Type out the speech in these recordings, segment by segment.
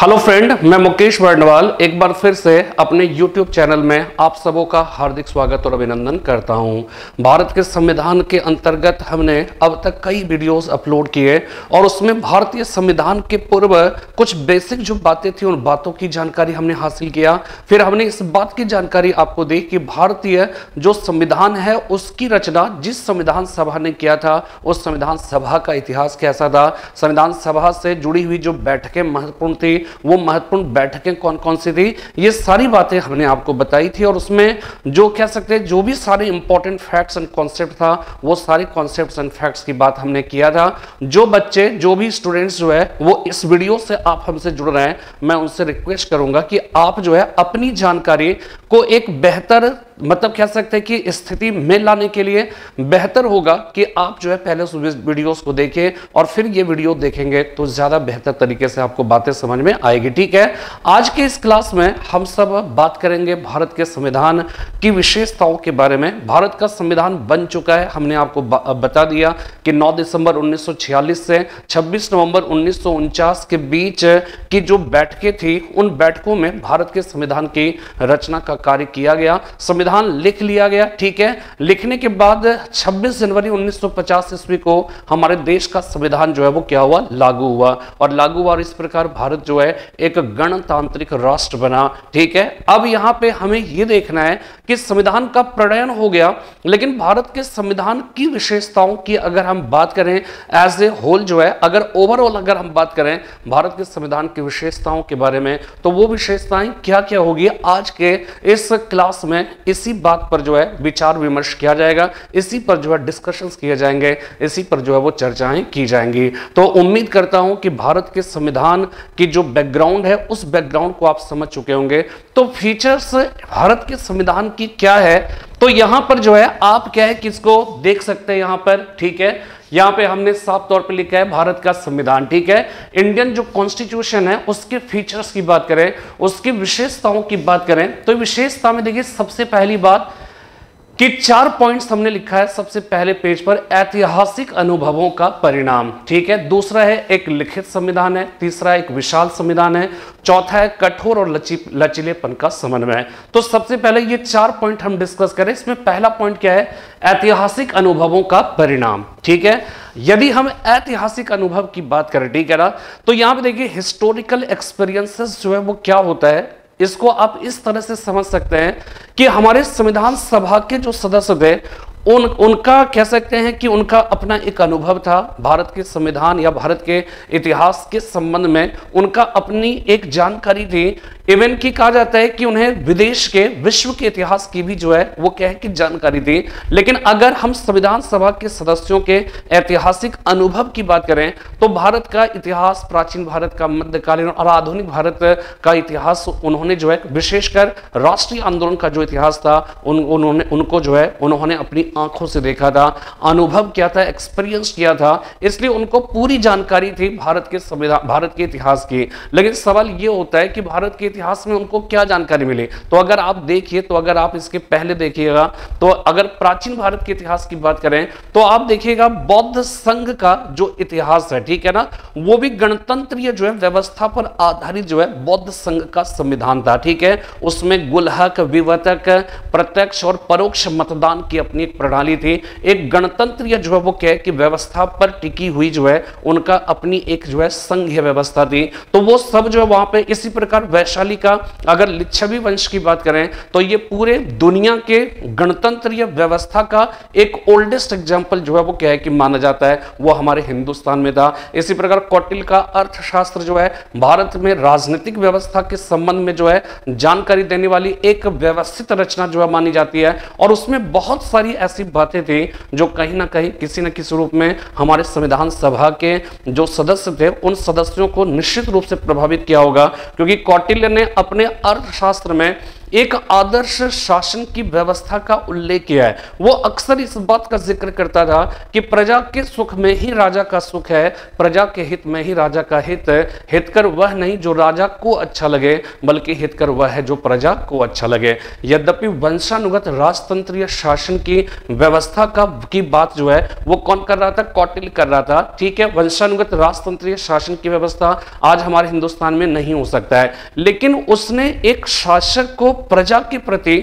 Hello friend, मैं मुकेश वर्णवाल एक बार फिर से अपने YouTube चैनल में आप सबों का हार्दिक स्वागत और अभिनंदन करता हूं। भारत के संविधान के अंतर्गत हमने अब तक कई वीडियोस अपलोड किए और उसमें भारतीय संविधान के पूर्व कुछ बेसिक जो बातें थी उन बातों की जानकारी हमने हासिल किया। फिर हमने इस बात की जानकारी आपको दी कि भारतीय जो संविधान है उसकी रचना जिस संविधान सभा ने किया था उस संविधान सभा का इतिहास कैसा था, संविधान सभा से जुड़ी हुई जो बैठकें महत्वपूर्ण थी वो महत्वपूर्ण बैठकें कौन कौन सी थी, ये सारी बातें हमने आपको बताई थी। और उसमें जो कह सकते हैं जो भी सारे इंपॉर्टेंट फैक्ट्स एंड कॉन्सेप्ट था वो सारे कॉन्सेप्ट्स एंड फैक्ट्स की बात हमने किया था। जो बच्चे जो भी स्टूडेंट्स जो है वो इस वीडियो से आप हमसे जुड़ रहे हैं, मैं उनसे रिक्वेस्ट करूंगा कि आप जो है अपनी जानकारी को एक बेहतर मतलब कह सकते हैं कि स्थिति में लाने के लिए बेहतर होगा कि आप जो है पहले उस वीडियोस को देखें और फिर ये वीडियो देखेंगे तो ज्यादा बेहतर तरीके से आपको बातें समझ में आएगी। ठीक है, आज के इस क्लास में हम सब बात करेंगे भारत के संविधान की विशेषताओं के बारे में। भारत का संविधान बन चुका है, हमने आपको बता दिया कि 9 दिसंबर 1946 से 26 नवंबर 1949 के बीच की जो बैठकें थी उन बैठकों में भारत के संविधान की रचना का कार्य किया गया, संविधान लिख लिया गया। ठीक है, लिखने के बाद 26 जनवरी 1950 ईस्वी को हमारे देश का संविधान जो है वो क्या हुआ, लागू हुआ और इस प्रकार भारत जो है एक गणतांत्रिक राष्ट्र बना। ठीक है, अब यहां पे हमें यह देखना है कि संविधान का प्रणयन हो गया, लेकिन भारत के संविधान की विशेषताओं की अगर हम बात करें एज ए होल जो है, अगर ओवरऑल अगर हम बात करें भारत के संविधान की विशेषताओं के बारे में तो वो विशेषताएं क्या क्या होगी, आज के इस क्लास में इसी बात पर जो है विचार विमर्श किया जाएगा, इसी पर जो है डिस्कशंस किए जाएंगे, इसी पर जो है वो चर्चाएं की जाएंगी। तो उम्मीद करता हूं कि भारत के संविधान की जो बैकग्राउंड है उस बैकग्राउंड को आप समझ चुके होंगे। तो फीचर्स भारत के संविधान की क्या है, तो यहां पर जो है आप क्या है किसको देख सकते हैं यहां पर। ठीक है, यहां पे हमने साफ तौर पे लिखा है भारत का संविधान। ठीक है, इंडियन जो कॉन्स्टिट्यूशन है उसके फीचर्स की बात करें, उसकी विशेषताओं की बात करें तो विशेषता में देखिए सबसे पहली बात कि 4 पॉइंट्स हमने लिखा है सबसे पहले पेज पर, ऐतिहासिक अनुभवों का परिणाम। ठीक है, दूसरा है एक लिखित संविधान है, तीसरा एक विशाल संविधान है, चौथा है कठोर और लचीलेपन का समन्वय। तो सबसे पहले ये 4 पॉइंट हम डिस्कस करें। इसमें पहला पॉइंट क्या है, ऐतिहासिक अनुभवों का परिणाम। ठीक है, यदि हम ऐतिहासिक अनुभव की बात करें, ठीक है ना, तो यहां पे देखिए हिस्टोरिकल एक्सपीरियंसेस जो है वो क्या होता है, इसको आप इस तरह से समझ सकते हैं कि हमारे संविधान सभा के जो सदस्य थे उनका कह सकते हैं कि उनका अपना एक अनुभव था भारत के संविधान या भारत के इतिहास के संबंध में, उनका अपनी एक जानकारी थी। इवन की कहा जाता है कि उन्हें विदेश के विश्व के इतिहास की भी जो है वो क्या है कि जानकारी थी। लेकिन अगर हम संविधान सभा के सदस्यों के ऐतिहासिक अनुभव की बात करें तो भारत का इतिहास, प्राचीन भारत का, मध्यकालीन और आधुनिक भारत का इतिहास उन्होंने जो है विशेषकर राष्ट्रीय आंदोलन का जो इतिहास था उन्होंने अपनी आंखों से देखा था, अनुभव किया था, एक्सपीरियंस किया था, इसलिए उनको पूरी जानकारी थी भारत के संविधान, भारत के इतिहास की। लेकिन सवाल यह होता है कि भारत के इतिहास में उनको क्या जानकारी मिली। तो अगर आप देखिए, तो अगर आप इसके पहले देखिएगा तो अगर प्राचीन भारत के इतिहास की बात करें तो आप देखिएगा बौद्ध संघ का जो इतिहास है, ठीक है ना, वो भी गणतंत्रीय जो है व्यवस्था पर आधारित जो है बौद्ध संघ का संविधान था। ठीक है, उसमें गुल्हक, विवतक, प्रत्यक्ष और परोक्ष मतदान की अपनी एक प्रणाली थी। एक गणतंत्रीय जो है वो क्या है कि व्यवस्था पर टिकी हुई जो है उनका अपनी एक जो है संघीय व्यवस्था थी। तो वो सब जो है वहां पे इसी प्रकार वैशाली का, अगर लिच्छवी वंश की बात करें तो ये पूरे दुनिया के गणतंत्रीय व्यवस्था का एक ओल्डेस्ट एग्जांपल जो है वो क्या है कि माना जाता है, वो हमारे हिंदुस्तान में था। इसी प्रकार कौटिल्य का अर्थशास्त्र जो है भारत में राजनीतिक व्यवस्था के संबंध में जो है जानकारी देने वाली एक व्यवस्थित रचना जो है मानी जाती है। और उसमें बहुत सारी ऐसी बातें थी जो कहीं ना कहीं किसी न किसी रूप में हमारे संविधान सभा के जो सदस्य थे उन सदस्यों को निश्चित रूप से प्रभावित किया होगा, क्योंकि कौटिल्य ने अपने अर्थशास्त्र में एक आदर्श शासन की व्यवस्था का उल्लेख किया है। वो अक्सर इस बात का जिक्र करता था कि प्रजा के सुख में ही राजा का सुख है, प्रजा के हित में ही राजा का हित है। हितकर वह नहीं जो राजा को अच्छा लगे, बल्कि हितकर वह है जो प्रजा को अच्छा लगे। यद्यपि वंशानुगत राजतंत्रीय शासन की व्यवस्था की बात जो है वो कौन कर रहा था? कौटिल्य कर रहा था। ठीक है, वंशानुगत राजतंत्रीय शासन की व्यवस्था आज हमारे हिंदुस्तान में नहीं हो सकता है, लेकिन उसने एक शासक को प्रजा के प्रति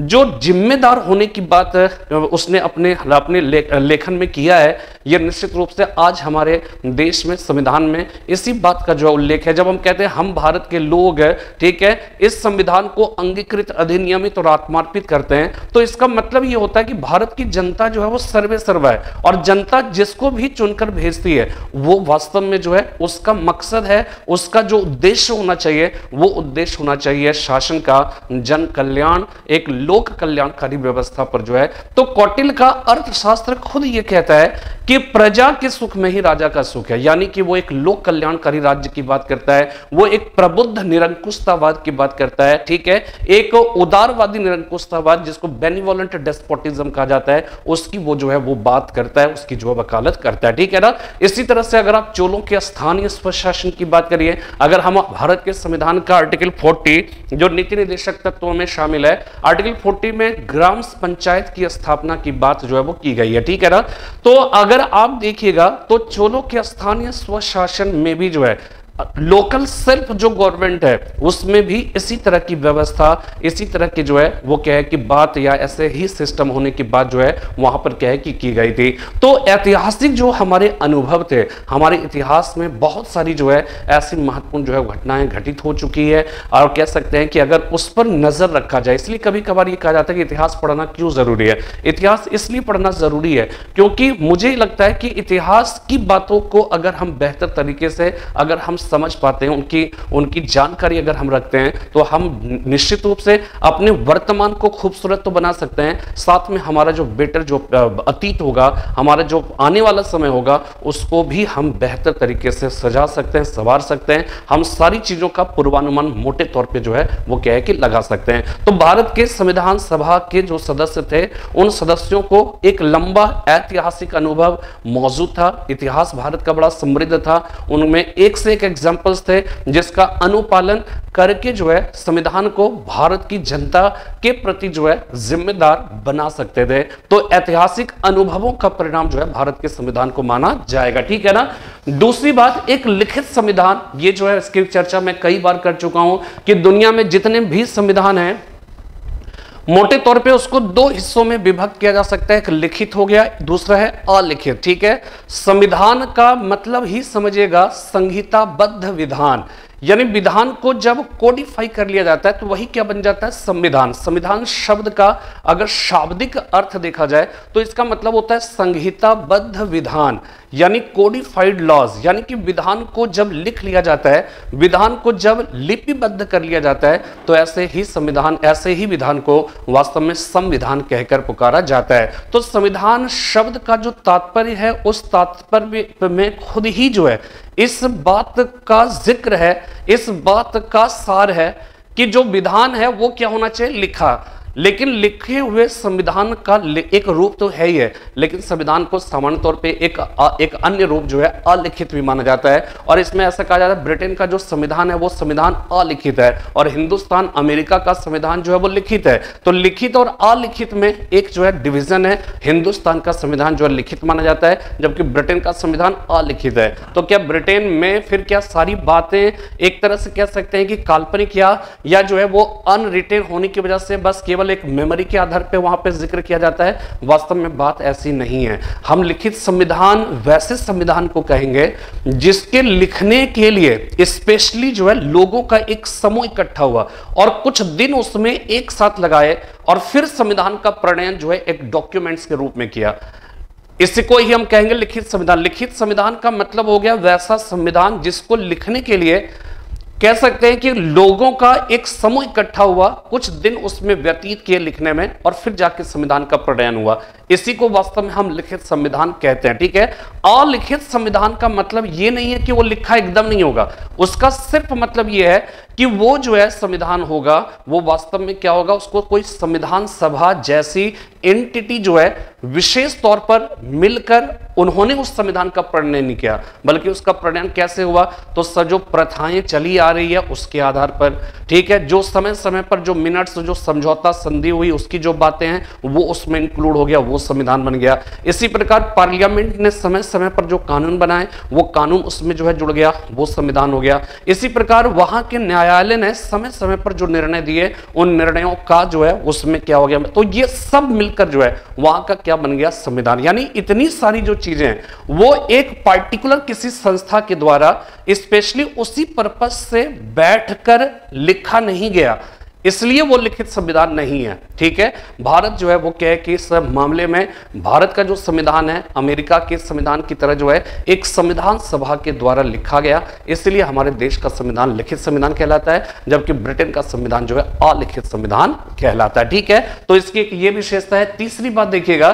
जो जिम्मेदार होने की बात उसने अपने लेखन में किया है, यह निश्चित रूप से आज हमारे देश में संविधान में इसी बात का जो उल्लेख है। जब हम कहते हैं हम भारत के लोग हैं, ठीक है, इस संविधान को अंगीकृत, अधिनियमित और आत्मार्पित करते हैं, तो इसका मतलब यह होता है कि भारत की जनता जो है वो सर्वे सर्वा है, और जनता जिसको भी चुनकर भेजती है वो वास्तव में जो है उसका मकसद है, उसका जो उद्देश्य होना चाहिए वो उद्देश्य होना चाहिए शासन का जन कल्याण, एक लोक कल्याणकारी व्यवस्था पर जो है। तो कौटिल्य का अर्थशास्त्र खुद ये कहता है कि प्रजा के सुख में ही राजा का सुख है, यानी कि वो एक लोक कल्याणकारी राज्य की बात करता है, वो एक प्रबुद्ध निरंकुशतावाद की बात करता है। ठीक है, एक उदारवादी निरंकुशतावाद जिसको बेनिवोलेंट डेस्पोटिज्म कहा जाता है, उसकी वो जो है वो बात करता है, उसकी जो वकालत करता है। ठीक है ना। इसी तरह से अगर आप चोलों के स्थानीय स्वशासन की बात करिए, अगर हम भारत के संविधान का आर्टिकल 40 जो नीति निर्देशक तत्वों में शामिल है, आर्टिकल 40 में ग्राम पंचायत की स्थापना की बात जो है वो की गई है। ठीक है ना। तो अगर आप देखिएगा तो चोलों के स्थानीय स्वशासन में भी जो है लोकल सेल्फ जो गवर्नमेंट है उसमें भी इसी तरह की व्यवस्था, इसी तरह की जो है वो क्या है कि बात, या ऐसे ही सिस्टम होने की बात जो है वहां पर क्या है कि की गई थी। तो ऐतिहासिक जो हमारे अनुभव थे, हमारे इतिहास में बहुत सारी जो है ऐसी महत्वपूर्ण जो है घटनाएं घटित हो चुकी है, और कह सकते हैं कि अगर उस पर नजर रखा जाए, इसलिए कभी कभार ये कहा जाता है कि इतिहास पढ़ना क्यों जरूरी है। इतिहास इसलिए पढ़ना जरूरी है क्योंकि मुझे लगता है कि इतिहास की बातों को अगर हम बेहतर तरीके से अगर हम समझ पाते हैं, उनकी जानकारी अगर हम रखते हैं, तो हम निश्चित रूप से अपने वर्तमान को खूबसूरत तो बना सकते हैं, साथ में हमारा जो बेटर जो अतीत होगा, हमारा जो आने वाला समय होगा, उसको भी हम बेहतर तरीके से सजा सकते हैं, संवार सकते हैं। हम सारी चीजों का पूर्वानुमान मोटे तौर पे जो है वो क्या है कि लगा सकते हैं। तो भारत के संविधान सभा के जो सदस्य थे, उन सदस्यों को एक लंबा ऐतिहासिक अनुभव मौजूद था। इतिहास भारत का बड़ा समृद्ध था, उनमें एक से एक एग्जाम्पल्स थे जिसका अनुपालन करके जो है संविधान को भारत की जनता के प्रति जो है जिम्मेदार बना सकते थे। तो ऐतिहासिक अनुभवों का परिणाम जो है भारत के संविधान को माना जाएगा। ठीक है ना। दूसरी बात, एक लिखित संविधान, ये जो है इसकी चर्चा मैं कई बार कर चुका हूं कि दुनिया में जितने भी संविधान हैं मोटे तौर पे उसको दो हिस्सों में विभक्त किया जा सकता है। एक लिखित हो गया, दूसरा है अलिखित। ठीक है। संविधान का मतलब ही समझिएगा संहिताबद्ध विधान, यानी विधान को जब कोडिफाई कर लिया जाता है तो वही क्या बन जाता है? संविधान। संविधान शब्द का अगर शाब्दिक अर्थ देखा जाए तो इसका मतलब होता है संहिताबद्ध विधान, यानी कोडिफाइड लॉज, यानी कि विधान को जब लिख लिया जाता है, विधान को जब लिपिबद्ध कर लिया जाता है, तो ऐसे ही विधान को वास्तव में संविधान कहकर पुकारा जाता है। तो संविधान शब्द का जो तात्पर्य है, उस तात्पर्य में खुद ही जो है इस बात का जिक्र है, इस बात का सार है कि जो विधान है वो क्या होना चाहिए? लिखा। लेकिन लिखे हुए संविधान का एक रूप तो है ही है, लेकिन संविधान को सामान्य तौर पे एक अन्य रूप जो है अलिखित भी माना जाता है। और इसमें ऐसा कहा जाता है ब्रिटेन का जो संविधान है वो संविधान अलिखित है, और हिंदुस्तान अमेरिका का संविधान जो है वो लिखित है। तो लिखित और अलिखित में एक जो है डिवीजन है, हिंदुस्तान का संविधान जो है लिखित माना जाता है, जबकि ब्रिटेन का संविधान अलिखित है। तो क्या ब्रिटेन में फिर क्या सारी बातें एक तरह से कह सकते हैं कि काल्पनिक या जो है वो अनरिटेन होने की वजह से बस केवल एक मेमोरी के आधार पे वहां पे जिक्र किया जाता है? वास्तव में बात ऐसी नहीं है। हम लिखित संविधान वैसे संविधान को कहेंगे जिसके लिखने के लिए स्पेशली जो है लोगों का एक समूह इकट्ठा हुआ और कुछ दिन उसमें एक साथ लगाए और फिर संविधान का प्रणयन जो है एक डॉक्यूमेंट्स के रूप में किया। इसी को ही हम कहेंगे लिखित संविधान। लिखित संविधान का मतलब हो गया वैसा संविधान जिसको लिखने के लिए कह सकते हैं कि लोगों का एक समूह इकट्ठा हुआ, कुछ दिन उसमें व्यतीत किए लिखने में, और फिर जाके संविधान का प्रणयन हुआ। इसी को वास्तव में हम लिखित संविधान कहते हैं। ठीक है, अलिखित संविधान का मतलब यह नहीं है कि वो लिखा एकदम नहीं होगा, उसका सिर्फ मतलब यह है कि वो जो है संविधान होगा वो वास्तव में क्या होगा, उसको कोई संविधान सभा जैसी एंटिटी जो है विशेष तौर पर मिलकर उन्होंने उस संविधान का प्रणयन नहीं किया, बल्कि उसका प्रणयन कैसे हुआ, तो जो प्रथाएं चली आ रही है उसके आधार पर, ठीक है, जो समय समय पर जो मिनट्स, जो समझौता संधि हुई उसकी जो बातें हैं वो उसमें इंक्लूड हो गया, वो संविधान बन गया। इसी प्रकार पार्लियामेंट ने समय समय पर जो कानून बनाए वो कानून उसमें जो है जुड़ गया, वो संविधान हो गया। इसी प्रकार वहां के न्यायालय ने समय समय पर जो निर्णय दिए उन निर्णयों का जो है उसमें क्या हो गया, तो ये सब मिलकर जो है वहां का क्या बन गया, संविधान। यानी इतनी सारी जो चीजें हैं वो एक पार्टिकुलर किसी संस्था के द्वारा स्पेशली उसी पर्पस से बैठकर लिखा नहीं गया, इसलिए वो लिखित संविधान नहीं है। ठीक है, भारत जो है वो क्या है कि इस मामले में भारत का जो संविधान है अमेरिका के संविधान की तरह जो है एक संविधान सभा के द्वारा लिखा गया, इसलिए हमारे देश का संविधान लिखित संविधान कहलाता है, जबकि ब्रिटेन का संविधान जो है अलिखित संविधान कहलाता है। ठीक है, तो इसकी एक ये विशेषता है। तीसरी बात देखिएगा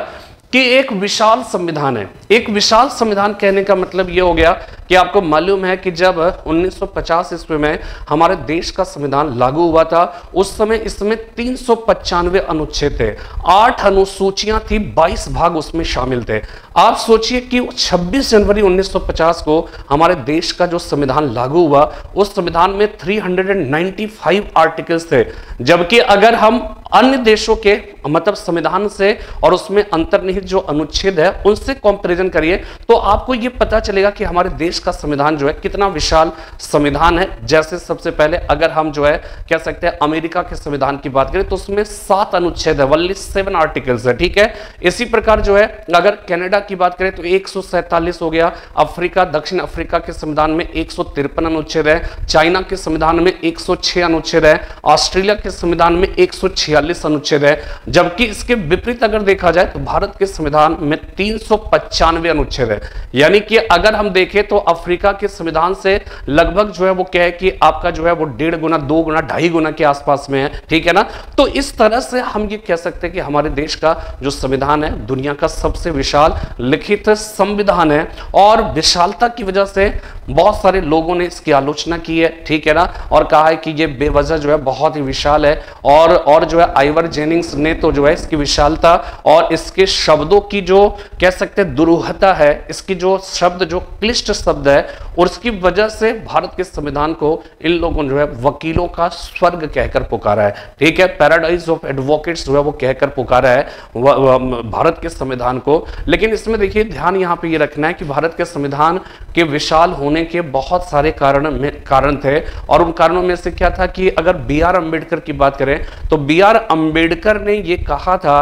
कि एक विशाल संविधान है। एक विशाल संविधान कहने का मतलब यह हो गया कि आपको मालूम है कि जब 1950 ईस्वी में हमारे देश का संविधान लागू हुआ था उस समय इसमें 395 अनुच्छेद थे, 8 अनुसूचियां थी, 22 भाग उसमें शामिल थे। आप सोचिए कि 26 जनवरी 1950 को हमारे देश का जो संविधान लागू हुआ उस संविधान में 395 आर्टिकल्स थे, जबकि अगर हम अन्य देशों के मतलब संविधान से और उसमें अंतर्निहित जो अनुच्छेद है उनसे कंपैरिजन करिए तो आपको यह पता चलेगा कि हमारे देश का संविधान जो है कितना विशाल संविधान है। जैसे सबसे पहले अगर हम जो है कह सकते हैं अमेरिका के संविधान की बात करें तो उसमें 7 अनुच्छेद है, ओनली 7 आर्टिकल्स है। ठीक है, इसी प्रकार जो है अगर कनाडा की बात करें तो 147 हो गया, अफ्रीका दक्षिण अफ्रीका के संविधान में 153 अनुच्छेद है, चाइना के संविधान में 106 अनुच्छेद है, ऑस्ट्रेलिया के संविधान में 146 अनुच्छेद है, जबकि इसके विपरीत अगर देखा जाए तो भारत के संविधान में 395 अनुच्छेद है। यानी कि अगर हम देखें तो अफ्रीका के संविधान से लगभग जो है वो क्या है कि आपका जो है वो 1.5 गुना 2 गुना 2.5 गुना के आसपास में है। ठीक है ना, तो इस तरह से हम ये कह सकते हैं कि हमारे देश का जो संविधान है दुनिया का सबसे विशाल लिखित संविधान है, और विशालता की वजह से बहुत सारे लोगों ने इसकी आलोचना की है। ठीक है ना, और कहा है कि ये बेवजह जो है बहुत ही विशाल है, और जो है आइवर जेनिंग्स ने तो जो है इसकी विशालता और इसके शब्दों की जो कह सकते हैं दुरूहता है, इसकी जो शब्द जो क्लिष्ट शब्द है, और उसकी वजह से भारत के संविधान को इन लोगों ने जो है वकीलों का स्वर्ग कहकर पुकारा है। ठीक है, पैराडाइज ऑफ एडवोकेट्स जो है वो कहकर पुकारा है भारत के संविधान को। लेकिन इसमें देखिए ध्यान यहां पे ये रखना है कि भारत के संविधान के विशाल होने के बहुत सारे कारण थे, और उन कारणों में से क्या था कि अगर बी.आर. अम्बेडकर की बात करें तो बी.आर. अम्बेडकर ने ये कहा था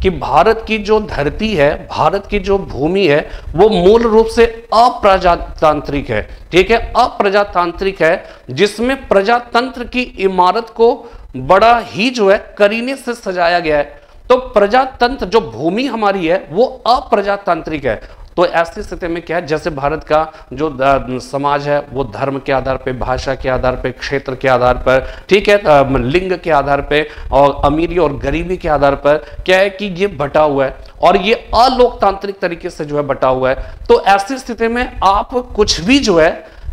कि भारत की जो धरती है, भारत की जो भूमि है वो मूल रूप से अप्रजातांत्रिक है। ठीक है, अप्रजातांत्रिक है, जिसमें प्रजातंत्र की इमारत को बड़ा ही जो है करीने से सजाया गया है। तो प्रजातंत्र जो भूमि हमारी है वो अप्रजातांत्रिक है। तो ऐसी स्थिति में क्या है, जैसे भारत का जो समाज है वो धर्म के आधार पे, भाषा के आधार पे, क्षेत्र के आधार पर, ठीक है, लिंग के आधार पे और अमीरी और गरीबी के आधार पर क्या है कि ये बटा हुआ है, और ये अलोकतांत्रिक तरीके से जो है बटा हुआ है। तो ऐसी स्थिति में आप कुछ भी जो है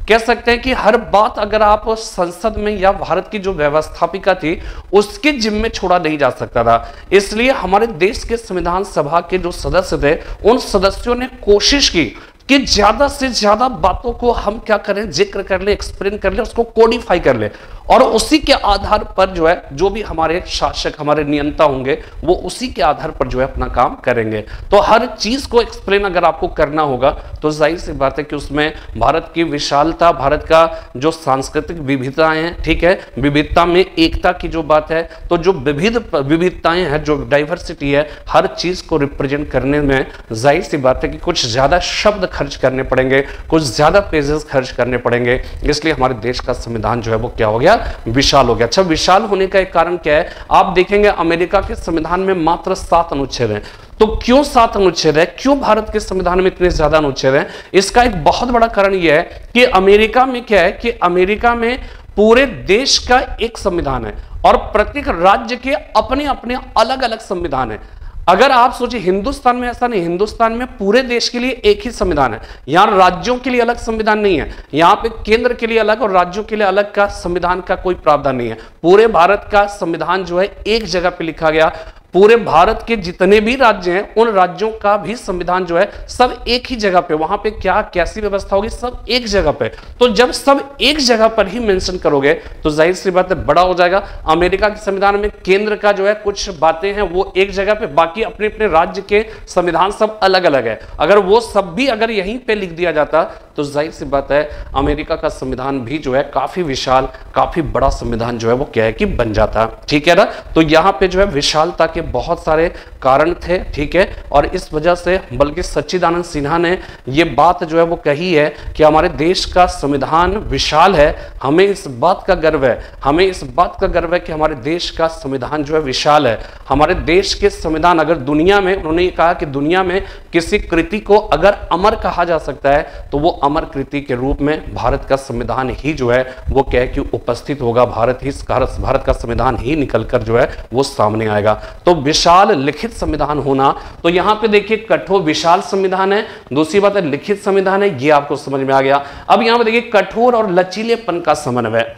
कह सकते हैं कि हर बात अगर आप संसद में या भारत की जो व्यवस्थापिका थी उसके जिम्मे छोड़ा नहीं जा सकता था। इसलिए हमारे देश के संविधान सभा के जो सदस्य थे उन सदस्यों ने कोशिश की कि ज्यादा से ज्यादा बातों को हम क्या करें, जिक्र कर ले, एक्सप्लेन कर ले, उसको कोडिफाई कर ले, और उसी के आधार पर जो है जो भी हमारे शासक, हमारे नियंता होंगे वो उसी के आधार पर जो है अपना काम करेंगे। तो हर चीज को एक्सप्लेन अगर आपको करना होगा तो जाहिर सी बात है कि उसमें भारत की विशालता, भारत का जो सांस्कृतिक विविधताएं हैं, ठीक है, विविधता में एकता की जो बात है, तो जो विविधताएं हैं, जो डाइवर्सिटी है, हर चीज को रिप्रेजेंट करने में जाहिर सी बात है कि कुछ ज्यादा शब्द खर्च करने पड़ेंगे, कुछ ज्यादा पेजेस खर्च करने पड़ेंगे। इसलिए हमारे देश का संविधान जो है वो क्या हो गया, विशाल हो गया। अच्छा, विशाल होने का एक कारण क्या है, आप देखेंगे अमेरिका के संविधान में मात्र 7 अनुच्छेद हैं। तो क्यों 7 अनुच्छेद है, क्यों भारत के संविधान में इतने ज्यादा अनुच्छेद हैं? इसका एक बहुत बड़ा कारण यह है कि अमेरिका में क्या है कि अमेरिका में पूरे देश का एक संविधान है और प्रत्येक राज्य के अपने अपने अलग अलग संविधान है। अगर आप सोचिए हिंदुस्तान में ऐसा नहीं, हिंदुस्तान में पूरे देश के लिए एक ही संविधान है। यहां राज्यों के लिए अलग संविधान नहीं है, यहां पे केंद्र के लिए अलग और राज्यों के लिए अलग का संविधान का कोई प्रावधान नहीं है। पूरे भारत का संविधान जो है एक जगह पे लिखा गया। पूरे भारत के जितने भी राज्य हैं उन राज्यों का भी संविधान जो है सब एक ही जगह पे, वहां पे क्या कैसी व्यवस्था होगी सब एक जगह पे। तो जब सब एक जगह पर ही मेंशन करोगे तो जाहिर सी बात है बड़ा हो जाएगा। अमेरिका के संविधान में केंद्र का जो है कुछ बातें हैं वो एक जगह पे, बाकी अपने अपने राज्य के संविधान सब अलग अलग है। अगर वो सब भी अगर यहीं पे लिख दिया जाता तो जाहिर सी बात है अमेरिका का संविधान भी जो है काफी विशाल, काफी बड़ा संविधान जो है वो क्या है कि बन जाता। ठीक है ना। तो यहां पे जो है विशालता के बहुत सारे कारण थे। ठीक है। और इस वजह से बल्कि सच्चिदानंद सिन्हा ने ये बात जो है वो कही है कि हमारे देश का संविधान विशाल है, हमें इस बात का गर्व है, हमें इस बात का गर्व है कि हमारे देश का संविधान जो है विशाल है। हमारे देश के संविधान अगर दुनिया में, उन्होंने ये कहा कि दुनिया में किसी कृति को अगर अमर कहा जा सकता है तो वो अमर कृति के रूप में भारत का संविधान ही जो है वो क्या है कि उपस्थित होगा। भारत का संविधान ही निकलकर जो है वो सामने आएगा। तो विशाल लिखित संविधान होना, तो यहां पे देखिए कठोर विशाल संविधान है, दूसरी बात है लिखित संविधान है, ये आपको समझ में आ गया। अब यहां पे देखिए कठोर और लचीलेपन का समन्वय।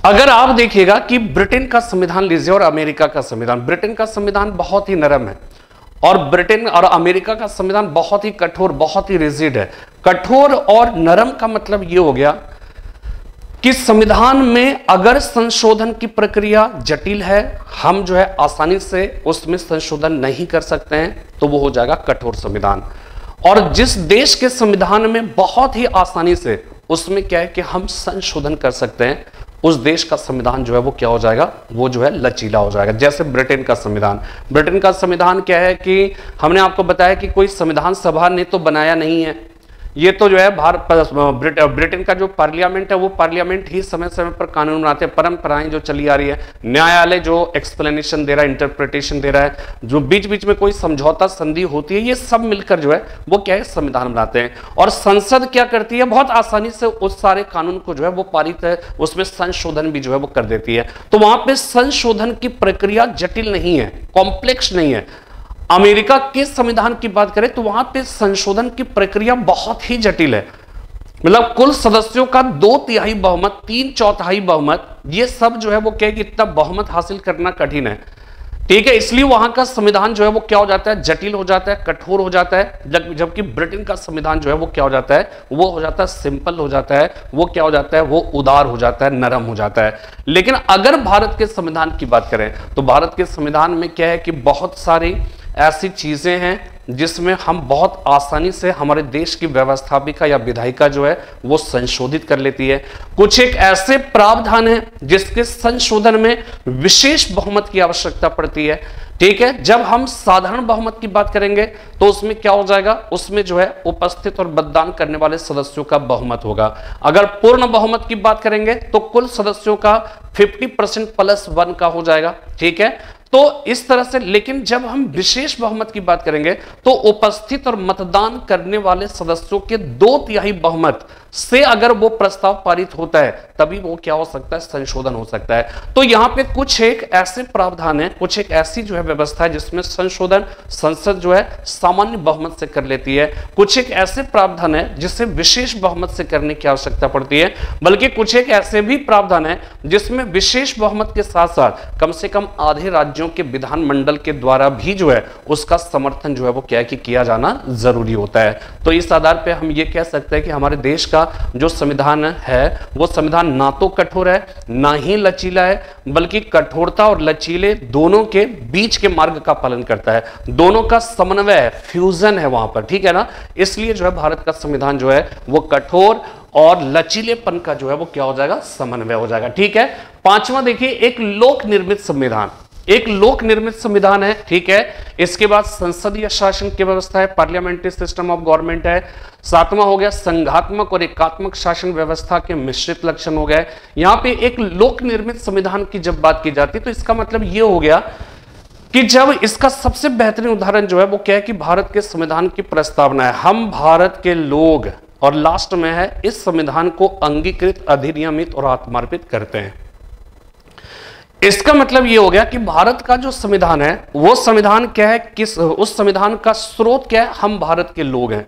अगर आप देखिएगा कि ब्रिटेन का संविधान लीजिए और अमेरिका का संविधान, ब्रिटेन का संविधान बहुत ही नरम है और ब्रिटेन और अमेरिका का संविधान बहुत ही कठोर, बहुत ही रिजिड है। कठोर और नरम का मतलब यह हो गया कि संविधान में अगर संशोधन की प्रक्रिया जटिल है, हम जो है आसानी से उसमें संशोधन नहीं कर सकते हैं, तो वो हो जाएगा कठोर संविधान। और जिस देश के संविधान में बहुत ही आसानी से उसमें क्या है कि हम संशोधन कर सकते हैं, उस देश का संविधान जो है वो क्या हो जाएगा, वो जो है लचीला हो जाएगा। जैसे ब्रिटेन का संविधान, ब्रिटेन का संविधान क्या है कि हमने आपको बताया कि कोई संविधान सभा ने तो बनाया नहीं है, ये तो जो है ब्रिटेन का जो पार्लियामेंट है वो पार्लियामेंट ही समय समय पर कानून बनाते हैं, परंपराएं जो चली आ रही है, न्यायालय जो एक्सप्लेनेशन दे रहा है, इंटरप्रिटेशन दे रहा है, जो बीच बीच में कोई समझौता संधि होती है, ये सब मिलकर जो है वो क्या है संविधान बनाते हैं। और संसद क्या करती है, बहुत आसानी से उस सारे कानून को जो है वो पारित है, उसमें संशोधन भी जो है वो कर देती है। तो वहां पे संशोधन की प्रक्रिया जटिल नहीं है, कॉम्प्लेक्स नहीं है। अमेरिका के संविधान की बात करें तो वहां पे संशोधन की प्रक्रिया बहुत ही जटिल है। मतलब कुल सदस्यों का 2/3 बहुमत, 3/4 बहुमत, ये सब जो है वो क्या है कि इतना बहुमत हासिल करना कठिन है। ठीक है। इसलिए वहां का संविधान जो है वो क्या हो जाता है, जटिल हो जाता है, कठोर हो जाता है। जबकि ब्रिटेन का संविधान जो है वो क्या हो जाता है, वो हो जाता है सिंपल हो जाता है, वो क्या हो जाता है, वो उदार हो जाता है, नरम हो जाता है। लेकिन अगर भारत के संविधान की बात करें तो भारत के संविधान में क्या है कि बहुत सारी ऐसी चीजें हैं जिसमें हम बहुत आसानी से हमारे देश की व्यवस्थापिका या विधायिका जो है वो संशोधित कर लेती है। कुछ एक ऐसे प्रावधान हैं जिसके संशोधन में विशेष बहुमत की आवश्यकता पड़ती है। ठीक है। जब हम साधारण बहुमत की बात करेंगे तो उसमें क्या हो जाएगा, उसमें जो है उपस्थित और मतदान करने वाले सदस्यों का बहुमत होगा। अगर पूर्ण बहुमत की बात करेंगे तो कुल सदस्यों का 50% +1 का हो जाएगा। ठीक है। तो इस तरह से, लेकिन जब हम विशेष बहुमत की बात करेंगे तो उपस्थित और मतदान करने वाले सदस्यों के 2/3 बहुमत से अगर वो प्रस्ताव पारित होता है तभी वो क्या हो सकता है, संशोधन हो सकता है। तो यहां पे कुछ एक ऐसे प्रावधान है, कुछ एक ऐसी जो है व्यवस्था है जिसमें संशोधन संसद जो है सामान्य बहुमत से कर लेती है। कुछ एक ऐसे प्रावधान है जिसे विशेष बहुमत से करने की आवश्यकता पड़ती है, बल्कि कुछ एक ऐसे भी प्रावधान है जिसमें विशेष बहुमत के साथ साथ कम से कम आधे राज्यों के विधानमंडल के द्वारा भी जो है उसका समर्थन जो है वो क्या है कि किया जाना जरूरी होता है। तो इस आधार पर हम ये कह सकते हैं कि हमारे देश का जो संविधान है वो संविधान ना तो कठोर है ना ही लचीला है, बल्कि कठोरता और लचीले दोनों के बीच के मार्ग का पालन करता है, दोनों का समन्वय है, फ्यूजन है वहां पर। ठीक है ना। इसलिए जो है भारत का संविधान जो है वो कठोर और लचीलेपन का जो है वो क्या हो जाएगा, समन्वय हो जाएगा। ठीक है। पांचवा देखिए, एक लोक निर्मित संविधान, एक लोक निर्मित संविधान है। ठीक है। इसके बाद संसदीय शासन की व्यवस्था है, पार्लियामेंट्री सिस्टम ऑफ गवर्नमेंट है। सातवां हो गया संघात्मक और एकात्मक शासन व्यवस्था के मिश्रित लक्षण हो गए। यहां पे एक लोक निर्मित संविधान की जब बात की जाती है तो इसका मतलब यह हो गया कि जब इसका सबसे बेहतरीन उदाहरण जो है वो क्या है कि भारत के संविधान की प्रस्तावना है। हम भारत के लोग और लास्ट में है इस संविधान को अंगीकृत, अधिनियमित और आत्मार्पित करते हैं। इसका मतलब ये हो गया कि भारत का जो संविधान है वो संविधान क्या है, किस उस संविधान का स्रोत क्या है, हम भारत के लोग हैं।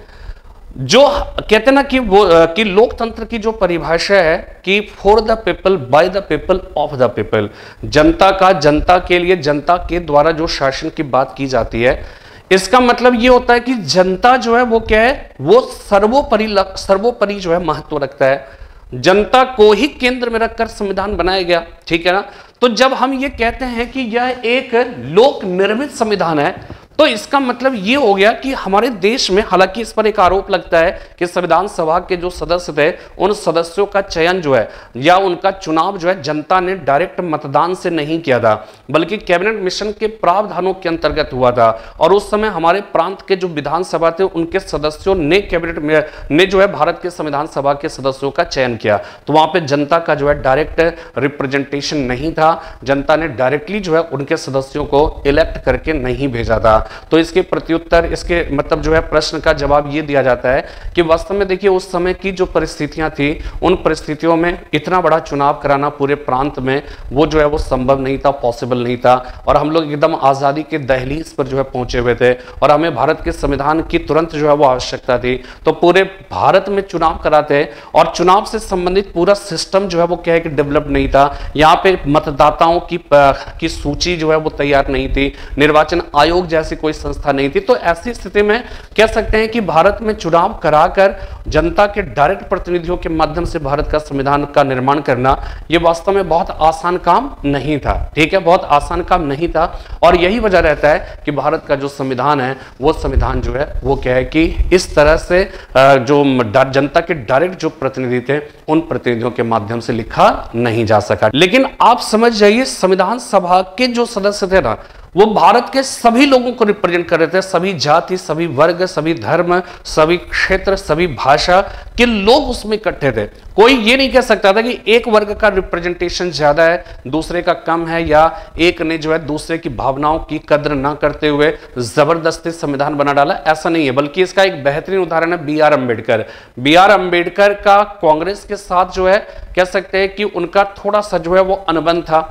जो कहते हैं ना कि वो कि लोकतंत्र की जो परिभाषा है कि for the people, by the people, of the people, जनता का, जनता के लिए, जनता के द्वारा जो शासन की बात की जाती है, इसका मतलब ये होता है कि जनता जो है वो क्या है, वो सर्वोपरि जो है महत्व रखता है। जनता को ही केंद्र में रखकर संविधान बनाया गया, ठीक है ना। तो जब हम ये कहते हैं कि यह एक लोक निर्मित संविधान है, तो इसका मतलब ये हो गया कि हमारे देश में, हालांकि इस पर एक आरोप लगता है कि संविधान सभा के जो सदस्य थे उन सदस्यों का चयन जो है या उनका चुनाव जो है जनता ने डायरेक्ट मतदान से नहीं किया था, बल्कि कैबिनेट मिशन के प्रावधानों के अंतर्गत हुआ था। और उस समय हमारे प्रांत के जो विधानसभा थे उनके सदस्यों ने कैबिनेट में ने जो है भारत के संविधान सभा के सदस्यों का चयन किया। तो वहां पर जनता का जो है डायरेक्ट रिप्रेजेंटेशन नहीं था, जनता ने डायरेक्टली जो है उनके सदस्यों को इलेक्ट करके नहीं भेजा था। तो इसके प्रत्युत्तर, इसके मतलब जो है प्रश्न का जवाब ये दिया जाता है कि वास्तव में देखिए उस समय की जो परिस्थितियां थी, उन परिस्थितियों में इतना बड़ा चुनाव कराना पूरे प्रांत में वो जो है वो संभव नहीं था, पॉसिबल नहीं था। और हम लोग एकदम आजादी के दहलीज पर जो है पहुंचे हुए थे और हमें भारत के संविधान की तुरंत जो है वो आवश्यकता थी। तो पूरे भारत में चुनाव कराते और चुनाव से संबंधित पूरा सिस्टम जो है वो क्या है कि डेवलप नहीं था। यहाँ पे मतदाताओं की सूची जो है वो तैयार नहीं थी, निर्वाचन आयोग जैसी कोई संस्था नहीं थी। तो ऐसी स्थिति में कह सकते हैं कि भारत में चुनाव कराकर जनता के डायरेक्ट प्रतिनिधियों के माध्यम से भारत का संविधान का निर्माण करना यह वास्तव में बहुत आसान काम नहीं था, ठीक है, बहुत आसान काम नहीं था। और यही वजह रहता है कि भारत का जो संविधान है वो संविधान जो है वो क्या है कि इस तरह से जो जनता के डायरेक्ट जो प्रतिनिधि थे उन प्रतिनिधियों के माध्यम से लिखा नहीं जा सका। लेकिन आप समझ जाइए, संविधान सभा के जो सदस्य थे ना वो भारत के सभी लोगों को रिप्रेजेंट कर रहे थे, सभी जाति, सभी वर्ग, सभी धर्म, सभी क्षेत्र, सभी भाषा के लोग उसमें इकट्ठे थे। कोई ये नहीं कह सकता था कि एक वर्ग का रिप्रेजेंटेशन ज्यादा है, दूसरे का कम है, या एक ने जो है दूसरे की भावनाओं की कद्र ना करते हुए जबरदस्ती संविधान बना डाला, ऐसा नहीं है। बल्कि इसका एक बेहतरीन उदाहरण है B R Ambedkar. B R Ambedkar का कांग्रेस के साथ जो है कह सकते हैं कि उनका थोड़ा सा जो है वो अनबन था।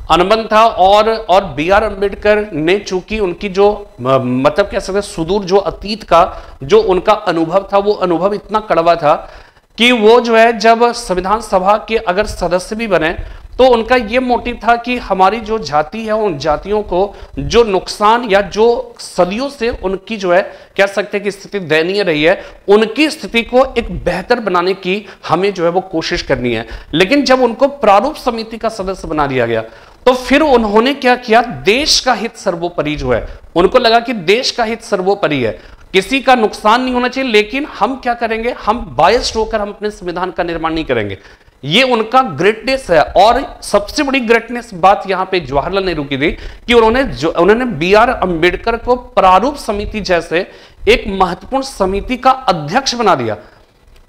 और बी आर अम्बेडकर ने चूंकि उनकी जो मतलब कह सकते हैं सुदूर जो अतीत का जो उनका अनुभव था, वो अनुभव इतना कड़वा था कि वो जो है जब संविधान सभा के अगर सदस्य भी बने तो उनका ये मोटिव था कि हमारी जो जाति है उन जातियों को जो नुकसान या जो सदियों से उनकी जो है कह सकते हैं कि स्थिति दयनीय रही है, उनकी स्थिति को एक बेहतर बनाने की हमें जो है वो कोशिश करनी है। लेकिन जब उनको प्रारूप समिति का सदस्य बना दिया गया तो फिर उन्होंने क्या किया, देश का हित सर्वोपरि जो है, उनको लगा कि देश का हित सर्वोपरि है, किसी का नुकसान नहीं होना चाहिए। लेकिन हम क्या करेंगे, हम बायस्ड होकर हम अपने संविधान का निर्माण नहीं करेंगे। ये उनका ग्रेटनेस है। और सबसे बड़ी ग्रेटनेस बात यहां पे जवाहरलाल नेहरू की थी कि उन्होंने बी आर अम्बेडकर को प्रारूप समिति जैसे एक महत्वपूर्ण समिति का अध्यक्ष बना दिया।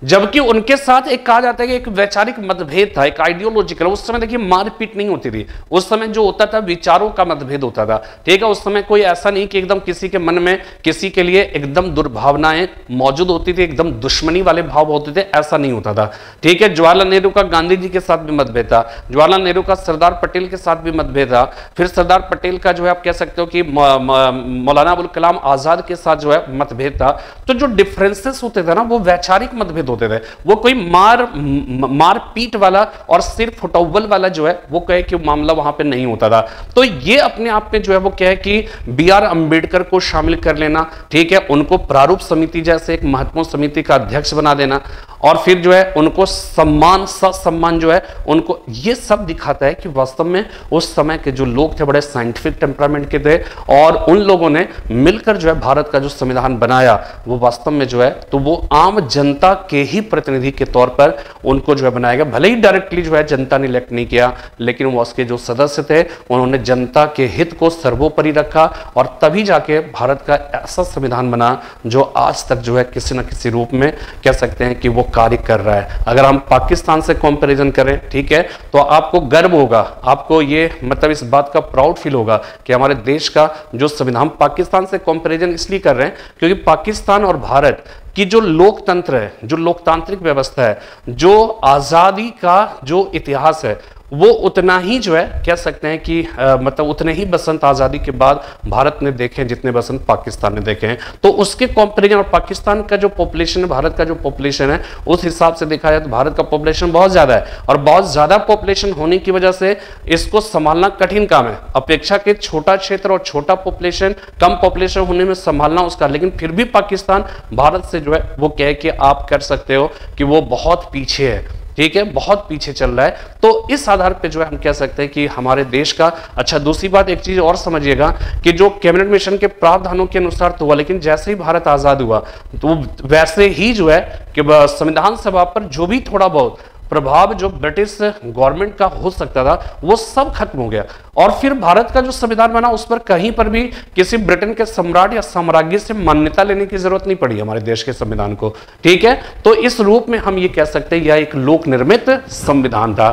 जबकि उनके साथ एक कहा जाता है कि एक वैचारिक मतभेद था, एक आइडियोलॉजिकल। उस समय देखिए मारपीट नहीं होती थी, उस समय जो होता था विचारों का मतभेद होता था, ठीक है। उस समय कोई ऐसा नहीं कि एकदम किसी के मन में किसी के लिए एकदम दुर्भावनाएं मौजूद होती थी, एकदम दुश्मनी वाले भाव होते थे, ऐसा नहीं होता था, ठीक है। जवाहरलाल नेहरू का गांधी जी के साथ भी मतभेद था, जवाहरलाल नेहरू का सरदार पटेल के साथ भी मतभेद था, फिर सरदार पटेल का जो है आप कह सकते हो कि मौलाना अबुल कलाम आजाद के साथ जो है मतभेद था। तो जो डिफरेंसेस होते थे ना वो वैचारिक मतभेद होते थे, वो कोई मारपीट वाला और सिर फुटौवल वाला जो है वो कहे कि मामला वहां पे नहीं होता था। तो ये अपने आप में जो है वो क्या है कि बी आर अम्बेडकर को शामिल कर लेना, ठीक है, उनको प्रारूप समिति जैसे एक महत्वपूर्ण समिति का अध्यक्ष बना देना और फिर जो है उनको सम्मान जो है उनको, ये सब दिखाता है कि वास्तव में उस समय के जो लोग थे बड़े साइंटिफिक टेम्परामेंट के थे और उन लोगों ने मिलकर जो है भारत का जो संविधान बनाया वो वास्तव में जो है तो वो आम जनता के ही प्रतिनिधि के तौर पर उनको जो है बनाया गया। भले ही डायरेक्टली जो है जनता ने इलेक्ट नहीं किया, लेकिन वो उसके जो सदस्य थे उन्होंने जनता के हित को सर्वोपरि रखा और तभी जाके भारत का ऐसा संविधान बना जो आज तक जो है किसी न किसी रूप में कह सकते हैं कि वो कार्य कर रहा है। अगर हम पाकिस्तान से कंपैरिजन करें, ठीक है, तो आपको गर्व होगा, आपको ये मतलब इस बात का प्राउड फील होगा कि हमारे देश का जो संविधान, पाकिस्तान से कंपैरिजन इसलिए कर रहे हैं क्योंकि पाकिस्तान और भारत कि जो लोकतंत्र है, जो लोकतांत्रिक व्यवस्था है, जो आजादी का जो इतिहास है, वो उतना ही जो है कह सकते हैं कि मतलब उतने ही बसंत आजादी के बाद भारत ने देखे जितने बसंत पाकिस्तान ने देखे हैं। तो उसके कंपैरिजन और पाकिस्तान का जो पॉपुलेशन है, भारत का जो पॉपुलेशन है, उस हिसाब से देखा जाए तो भारत का पॉपुलेशन बहुत ज्यादा है, और बहुत ज्यादा पॉपुलेशन होने की वजह से इसको संभालना कठिन काम है, अपेक्षा के छोटा क्षेत्र और छोटा पॉपुलेशन, कम पॉपुलेशन होने में संभालना उसका। लेकिन फिर भी पाकिस्तान भारत से जो है वो कह के आप कर सकते हो कि वो बहुत पीछे है, ठीक है, बहुत पीछे चल रहा है। तो इस आधार पे जो है हम कह सकते हैं कि हमारे देश का अच्छा। दूसरी बात, एक चीज और समझिएगा कि जो कैबिनेट मिशन के प्रावधानों के अनुसार तो हुआ, लेकिन जैसे ही भारत आजाद हुआ तो वैसे ही जो है कि संविधान सभा पर जो भी थोड़ा बहुत प्रभाव जो ब्रिटिश गवर्नमेंट का हो सकता था वो सब खत्म हो गया, और फिर भारत का जो संविधान बना उस पर कहीं पर भी किसी ब्रिटेन के सम्राट या साम्राज्य से मान्यता लेने की जरूरत नहीं पड़ी हमारे देश के संविधान को, ठीक है। तो इस रूप में हम ये कह सकते हैं यह एक लोक निर्मित संविधान था।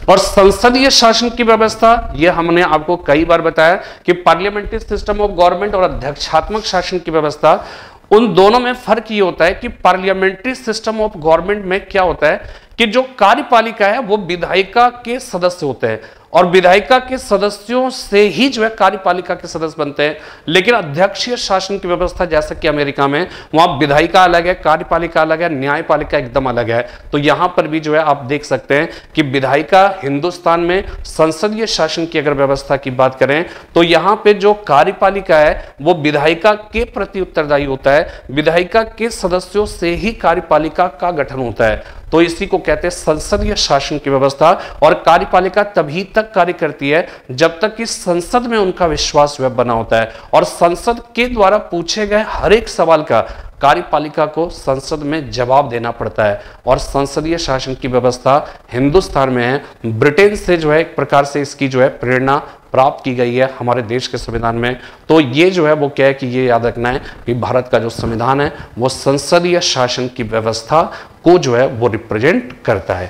और संसदीय शासन की व्यवस्था, यह हमने आपको कई बार बताया कि पार्लियामेंट्री सिस्टम ऑफ गवर्नमेंट और अध्यक्षात्मक शासन की व्यवस्था, उन दोनों में फर्क ये होता है कि पार्लियामेंट्री सिस्टम ऑफ गवर्नमेंट में क्या होता है कि जो कार्यपालिका है वो विधायिका के सदस्य होते हैं, और विधायिका के सदस्यों से ही जो है कार्यपालिका के सदस्य बनते हैं। लेकिन अध्यक्षीय शासन की व्यवस्था जैसे कि अमेरिका में, वहां विधायिका अलग है, कार्यपालिका अलग है, न्यायपालिका एकदम अलग है। तो यहां पर भी जो है आप देख सकते हैं कि विधायिका हिंदुस्तान में संसदीय शासन की अगर व्यवस्था की बात करें तो यहां पे जो कार्यपालिका है वो विधायिका के प्रति उत्तरदायी होता है, विधायिका के सदस्यों से ही कार्यपालिका का गठन होता है। तो इसी को कहते हैं संसदीय शासन की व्यवस्था। और कार्यपालिका तभी तक कार्य करती है जब तक कि संसद में उनका विश्वास बना होता है, और संसद के द्वारा पूछे गए हर एक सवाल का कार्यपालिका को संसद में जवाब देना पड़ता है। और संसदीय शासन की व्यवस्था हिंदुस्तान में है, ब्रिटेन से जो है एक प्रकार से इसकी जो है प्रेरणा प्राप्त की गई है हमारे देश के संविधान में। तो ये जो है वो क्या है कि ये याद रखना है कि भारत का जो संविधान है वो संसदीय शासन की व्यवस्था को जो है वो रिप्रेजेंट करता है।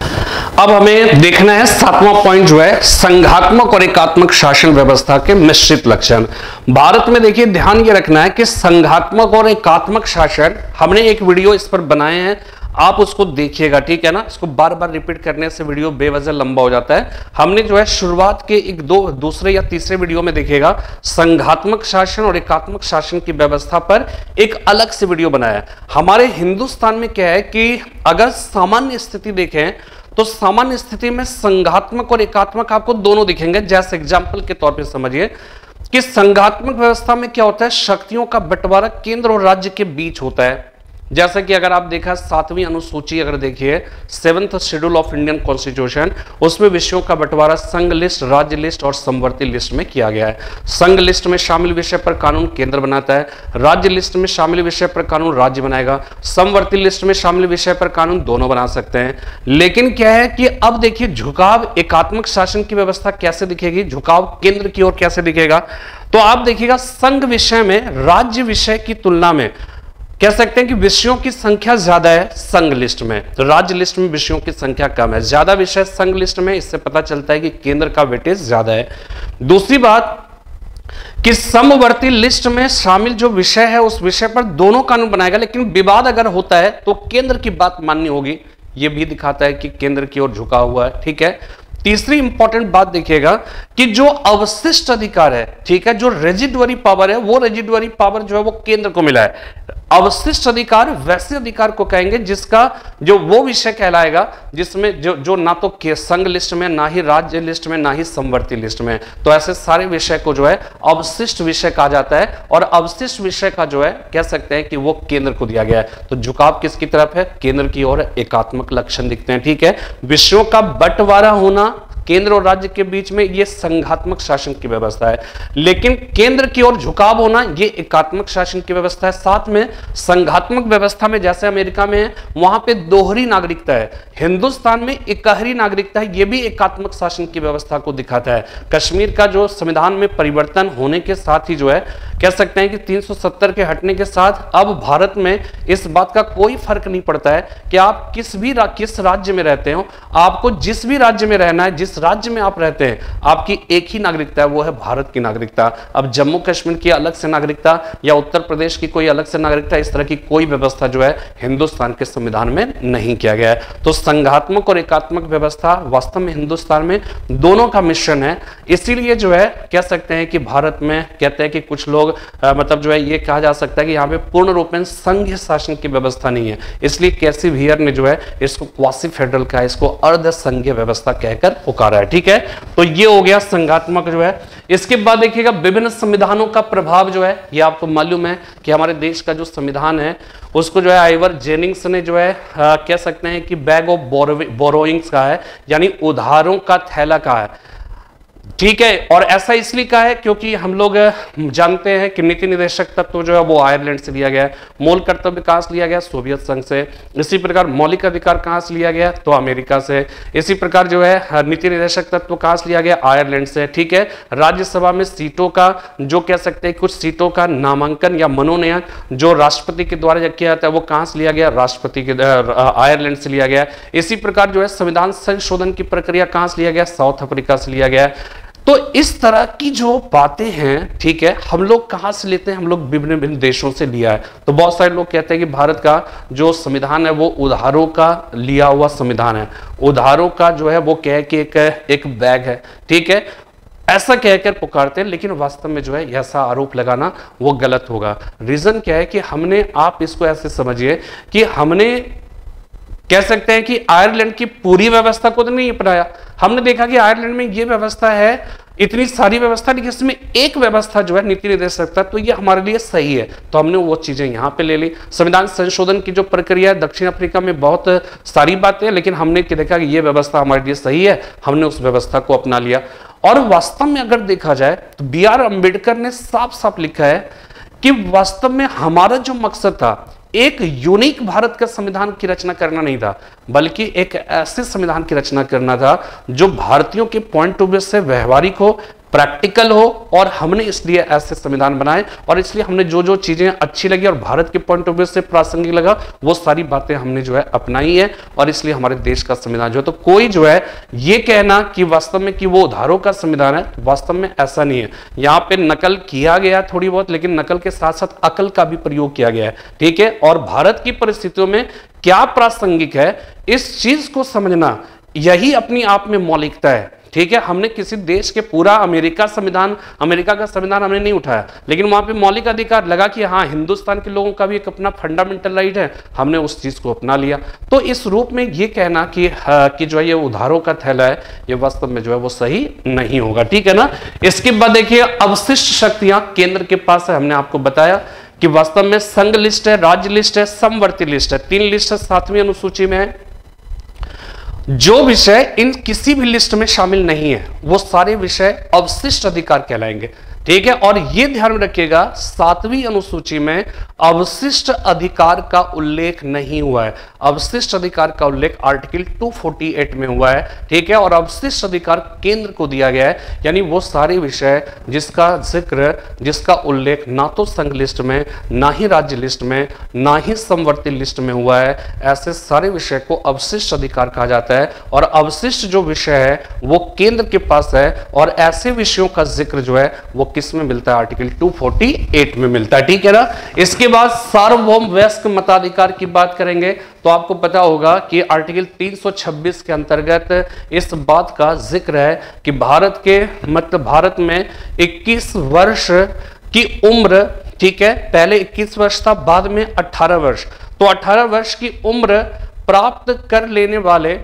अब हमें देखना है 7वां पॉइंट जो है संघात्मक और एकात्मक शासन व्यवस्था के मिश्रित लक्षण। भारत में देखिए ध्यान ये रखना है कि संघात्मक और एकात्मक शासन, हमने एक वीडियो इस पर बनाए हैं, आप उसको देखिएगा, ठीक है ना। इसको बार बार रिपीट करने से वीडियो बेवजह लंबा हो जाता है। हमने जो है शुरुआत के एक दूसरे या तीसरे वीडियो में देखिएगा संघात्मक शासन और एकात्मक शासन की व्यवस्था पर एक अलग से वीडियो बनाया है। हमारे हिंदुस्तान में क्या है कि अगर सामान्य स्थिति देखें तो सामान्य स्थिति में संघात्मक और एकात्मक आपको दोनों दिखेंगे। जैसे एग्जाम्पल के तौर पर समझिए कि संघात्मक व्यवस्था में क्या होता है, शक्तियों का बंटवारा केंद्र और राज्य के बीच होता है। जैसा कि अगर आप देखा 7वीं अनुसूची अगर देखिए 7th schedule of Indian constitution, उसमें विषयों का बंटवारा संघ लिस्ट, राज्य लिस्ट और समवर्ती लिस्ट में किया गया है। संघ लिस्ट में शामिल विषय पर कानून केंद्र बनाता है, राज्य लिस्ट में शामिल विषय पर कानून राज्य बनाएगा, समवर्ती लिस्ट में शामिल विषय पर कानून दोनों बना सकते हैं। लेकिन क्या है कि अब देखिए झुकाव एकात्मक शासन की व्यवस्था कैसे दिखेगी, झुकाव केंद्र की ओर कैसे दिखेगा। तो आप देखिएगा संघ विषय में राज्य विषय की तुलना में कह सकते हैं कि विषयों की संख्या ज्यादा है संघ लिस्ट में, तो राज्य लिस्ट में विषयों की संख्या कम है। ज्यादा विषय संघ लिस्ट में, इससे पता चलता है कि केंद्र का वेटेज ज्यादा है। दूसरी बात कि समवर्ती लिस्ट में शामिल जो विषय है उस विषय पर दोनों कानून बनाएगा, लेकिन विवाद अगर होता है तो केंद्र की बात माननी होगी। यह भी दिखाता है कि केंद्र की ओर झुका हुआ है, ठीक है। तीसरी इंपॉर्टेंट बात देखिएगा कि जो अवशिष्ट अधिकार है, ठीक है, जो रेजिडुअरी पावर है, वो रेजिडुअरी पावर जो है वो केंद्र को मिला है। अवशिष्ट अधिकार वैसे अधिकार को कहेंगे जिसका जो वो विषय कहलाएगा जिसमें जो ना तो संघ लिस्ट में, ना ही राज्य लिस्ट में, ना ही समवर्ती लिस्ट में, तो ऐसे सारे विषय को जो है अवशिष्ट विषय कहा जाता है। और अवशिष्ट विषय का जो है कह सकते हैं कि वो केंद्र को दिया गया है। तो झुकाव किसकी तरफ है, केंद्र की ओर एकात्मक लक्षण दिखते हैं, ठीक है। विषयों का बंटवारा होना केंद्र और राज्य के बीच में, यह संघात्मक शासन की व्यवस्था है। लेकिन केंद्र की ओर झुकाव होना यह एकात्मक शासन की व्यवस्था है। साथ में संघात्मक व्यवस्था में जैसे अमेरिका में है वहां पे दोहरी नागरिकता है, हिंदुस्तान में इकहरी नागरिकता है। यह भी एकात्मक शासन की व्यवस्था को दिखाता है। कश्मीर का जो संविधान में परिवर्तन होने के साथ ही जो है कह सकते हैं कि 370 के हटने के साथ अब भारत में इस बात का कोई फर्क नहीं पड़ता है कि आप किस राज्य में रहते हो, आपको जिस भी राज्य में रहना है, जिस राज्य में आप रहते हैं, आपकी एक ही नागरिकता है, वो है भारत की नागरिकता। अब जम्मू कश्मीर की अलग से नागरिकता या उत्तर प्रदेश की कोई अलग से नागरिकता, इस तरह की कोई व्यवस्था जो है हिंदुस्तान के संविधान में नहीं किया गया है। तो संघात्मक और एकात्मक व्यवस्था वास्तव में हिंदुस्तान में दोनों का मिश्रण है। इसीलिए जो है कह सकते हैं कि भारत में कहते हैं कि कुछ लोग मतलब जो है ये कहा जा सकता है कि यहाँ पे पूर्ण रूप में संघीय शासन की व्यवस्था नहीं है, इसलिए कैसी वियर ने जो है इसको क्वासी फेडरल का, इसको अर्ध संघीय व्यवस्था कहकर पुकारा है। ठीक है, तो ये हो गया संघात्मक जो है। इसके बाद देखिएगा विभिन्न संविधानों का प्रभाव जो है, ये आपको मालूम है कि हमारे देश का जो संविधान है उसको जो है आइवर जेनिंग्स ने जो है कह सकते हैं कि बैग ऑफ बोरोइंग्स का है, यानी उधारों का थैला का है। ठीक है, और ऐसा इसलिए कहा है क्योंकि हम लोग जानते हैं कि नीति निर्देशक तत्व जो है वो आयरलैंड से लिया गया है, मूल कर्तव्य कहां से लिया गया, सोवियत संघ से। इसी प्रकार मौलिक अधिकार कहां से लिया गया, तो अमेरिका से। इसी प्रकार जो है नीति निर्देशक तत्व कहां से लिया गया, आयरलैंड से। ठीक है, राज्यसभा में सीटों का जो कह सकते हैं कुछ सीटों का नामांकन या मनोनयन जो राष्ट्रपति के द्वारा किया जाता है वो कहां से लिया गया, राष्ट्रपति के आयरलैंड से लिया गया। इसी प्रकार जो है संविधान संशोधन की प्रक्रिया कहां से लिया गया, साउथ अफ्रीका से लिया गया। तो इस तरह की जो बातें हैं, ठीक है, हम लोग कहां से लेते हैं, हम लोग विभिन्न विभिन्न देशों से लिया है। तो बहुत सारे लोग कहते हैं कि भारत का जो संविधान है वो उधारों का लिया हुआ संविधान है, उधारों का जो है वो कह के एक बैग है। ठीक है, ऐसा कहकर पुकारते हैं, लेकिन वास्तव में जो है ऐसा आरोप लगाना वो गलत होगा। रीजन क्या है कि हमने, आप इसको ऐसे समझिए कि हमने कह सकते हैं कि आयरलैंड की पूरी व्यवस्था को तो नहीं अपनाया। हमने देखा कि आयरलैंड में ये व्यवस्था है, इतनी सारी व्यवस्था, लेकिन इसमें एक व्यवस्था जो है नीति निर्देशक तत्व, तो ये हमारे लिए सही है, तो हमने वो चीजें यहां पे ले ली। संविधान संशोधन की जो प्रक्रिया है दक्षिण अफ्रीका में बहुत सारी बातें, लेकिन हमने देखा कि ये व्यवस्था हमारे लिए सही है, हमने उस व्यवस्था को अपना लिया। और वास्तव में अगर देखा जाए तो BR अम्बेडकर ने साफ साफ लिखा है कि वास्तव में हमारा जो मकसद था एक यूनिक भारत का संविधान की रचना करना नहीं था, बल्कि एक ऐसे संविधान की रचना करना था जो भारतीयों के पॉइंट ऑफ व्यू से व्यवहारिक हो, प्रैक्टिकल हो। और हमने इसलिए ऐसे संविधान बनाए, और इसलिए हमने जो जो चीजें अच्छी लगी और भारत के पॉइंट ऑफ व्यू से प्रासंगिक लगा वो सारी बातें हमने जो है अपनाई है, और इसलिए हमारे देश का संविधान जो है, तो कोई जो है ये कहना कि वास्तव में कि वो उधारों का संविधान है, वास्तव में ऐसा नहीं है। यहाँ पे नकल किया गया थोड़ी बहुत, लेकिन नकल के साथ साथ अकल का भी प्रयोग किया गया है। ठीक है, और भारत की परिस्थितियों में क्या प्रासंगिक है इस चीज को समझना, यही अपनी आप में मौलिकता है। ठीक है, हमने किसी देश के पूरा अमेरिका का संविधान हमने नहीं उठाया, लेकिन वहां पे मौलिक अधिकार लगा कि हाँ हिंदुस्तान के लोगों का भी एक अपना फंडामेंटल राइट है, हमने उस चीज को अपना लिया। तो इस रूप में ये कहना कि जो है ये उधारों का थैला है, ये वास्तव में जो है वो सही नहीं होगा। ठीक है ना। इसके बाद देखिए अवशिष्ट शक्तियां केंद्र के पास है। हमने आपको बताया कि वास्तव में संघ लिस्ट है, राज्य लिस्ट है, समवर्ती लिस्ट है, 3 लिस्ट है 7वीं अनुसूची में है। जो विषय इन किसी भी लिस्ट में शामिल नहीं है वो सारे विषय अवशिष्ट अधिकार कहलाएंगे। ठीक है, और ये ध्यान में रखिएगा 7वीं अनुसूची में अवशिष्ट अधिकार का उल्लेख नहीं हुआ है। अवशिष्ट अधिकार का उल्लेख आर्टिकल 248 में हुआ है। ठीक है, और अवशिष्ट अधिकार केंद्र को दिया गया है, यानी वो सारे विषय जिसका जिक्र, जिसका उल्लेख ना तो संघ लिस्ट में, ना ही राज्य लिस्ट में, ना ही समवर्ती लिस्ट में हुआ है, ऐसे सारे विषय को अवशिष्ट अधिकार कहा जाता है। और अवशिष्ट जो विषय है वो केंद्र के पास है, और ऐसे विषयों का जिक्र जो है वो किस में मिलता है, आर्टिकल 248 में मिलता है। ठीक है ना। इसके बाद सार्वभौम वयस्क मताधिकार की बात करेंगे तो आपको पता होगा कि आर्टिकल 326 के अंतर्गत इस बात का जिक्र है कि भारत में 21 वर्ष की उम्र, ठीक है, पहले 21 वर्ष था, बाद में 18 वर्ष, तो 18 वर्ष की उम्र प्राप्त कर लेने वाले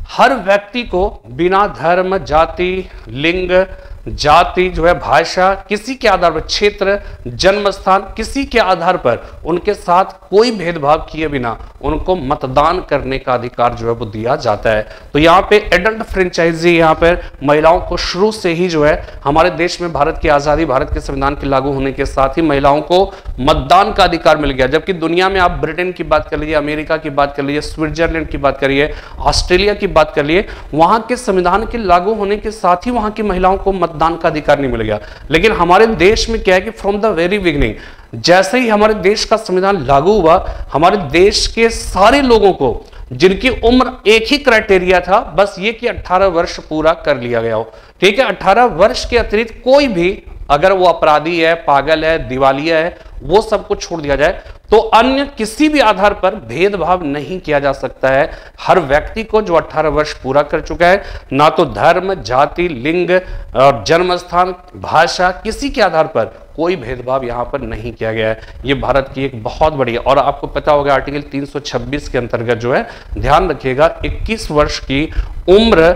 हर व्यक्ति को बिना धर्म, जाति, लिंग, जाति जो है, भाषा, किसी के आधार पर, क्षेत्र, जन्म स्थान, किसी के आधार पर उनके साथ कोई भेदभाव किए बिना उनको मतदान करने का अधिकार जो है वो दिया जाता है। तो यहाँ पे एडल्ट फ्रेंचाइजी, यहाँ पर महिलाओं को शुरू से ही जो है हमारे देश में भारत की आजादी, भारत के संविधान के लागू होने के साथ ही महिलाओं को मतदान का अधिकार मिल गया। जबकि दुनिया में आप ब्रिटेन की बात कर लीजिए, अमेरिका की बात कर लीजिए, स्विट्जरलैंड की बात करिए, ऑस्ट्रेलिया की बात कर लिए, वहां के संविधान के लागू होने के साथ ही वहां की महिलाओं को मतदान का अधिकार नहीं मिलेगा। लेकिन हमारे देश में क्या है कि फ्रॉम द वेरी बिगिनिंग, जैसे ही हमारे देश का संविधान लागू हुआ, हमारे देश के सारे लोगों को, जिनकी उम्र एक ही क्राइटेरिया था, बस ये कि 18 वर्ष पूरा कर लिया गया हो। ठीक है, 18 वर्ष के अतिरिक्त कोई भी, अगर वो अपराधी है, पागल है, दिवालिया है, वो सब कुछ छोड़ दिया जाए। तो अन्य किसी भी आधार पर भेदभाव नहीं किया जा सकता है। हर व्यक्ति को जो 18 वर्ष पूरा कर चुका है, ना तो धर्म, जाति, लिंग और जन्म स्थान, भाषा, किसी के आधार पर कोई भेदभाव यहां पर नहीं किया गया है। ये भारत की एक बहुत बड़ी, और आपको पता होगा आर्टिकल 326 के अंतर्गत जो है, ध्यान रखिएगा, 21 वर्ष की उम्र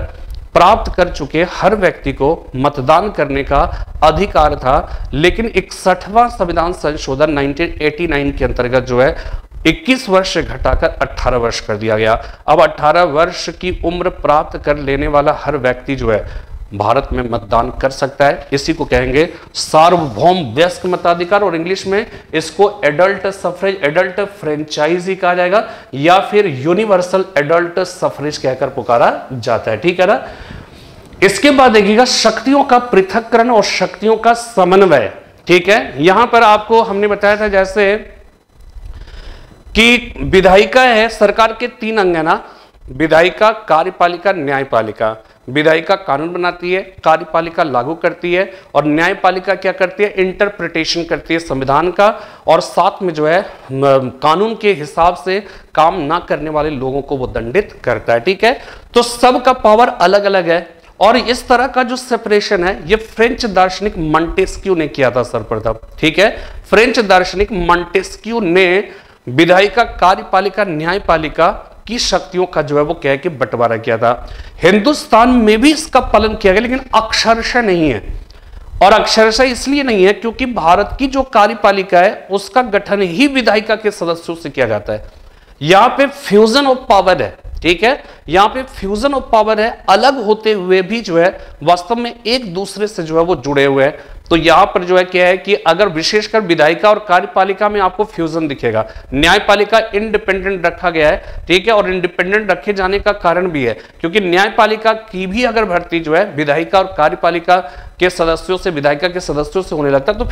प्राप्त कर चुके हर व्यक्ति को मतदान करने का अधिकार था। लेकिन 61वां संविधान संशोधन 1989 के अंतर्गत जो है 21 वर्ष से घटाकर 18 वर्ष कर दिया गया। अब 18 वर्ष की उम्र प्राप्त कर लेने वाला हर व्यक्ति जो है भारत में मतदान कर सकता है। इसी को कहेंगे सार्वभौम वयस्क मताधिकार, और इंग्लिश में इसको एडल्ट सफरेज, एडल्ट फ्रेंचाइजी कहा जाएगा, या फिर यूनिवर्सल एडल्ट सफरेज कहकर पुकारा जाता है। ठीक है ना। इसके बाद देखिएगा शक्तियों का पृथक्करण और शक्तियों का समन्वय। ठीक है, यहां पर आपको हमने बताया था जैसे कि विधायिका है, सरकार के 3 अंग है ना, विधायिका, कार्यपालिका, न्यायपालिका। विधायिका कानून बनाती है, कार्यपालिका लागू करती है, और न्यायपालिका क्या करती है, इंटरप्रिटेशन करती है संविधान का, और साथ में जो है कानून के हिसाब से काम ना करने वाले लोगों को वो दंडित करता है। ठीक है, तो सबका पावर अलग अलग है। और इस तरह का जो सेपरेशन है, ये फ्रेंच दार्शनिक मॉन्टेस्क्यू ने किया था सर्वप्रथम। ठीक है, फ्रेंच दार्शनिक मॉन्टेस्क्यू ने विधायिका, कार्यपालिका, न्यायपालिका की शक्तियों का जो है वो क्या है कि बंटवारा किया था। हिंदुस्तान में भी इसका पालन किया गया, लेकिन अक्षरशः नहीं है। और अक्षरशः इसलिए नहीं है क्योंकि भारत की जो कार्यपालिका है उसका गठन ही विधायिका के सदस्यों से किया जाता है। यहां पे फ्यूजन ऑफ पावर है। ठीक है, यहां पे फ्यूजन ऑफ पावर है, अलग होते हुए भी जो है वास्तव में एक दूसरे से जो है वो जुड़े हुए हैं। तो यहां पर जो है क्या है कि अगर विशेषकर विधायिका और कार्यपालिका में आपको फ्यूजन दिखेगा, न्यायपालिका इंडिपेंडेंट रखा गया है। ठीक है, और इंडिपेंडेंट रखे जाने का कारण भी है क्योंकि न्यायपालिका की भी अगर भर्ती जो है विधायिका और कार्यपालिका के सदस्यों से, विधायिका के सदस्यों से होने लगता है, तो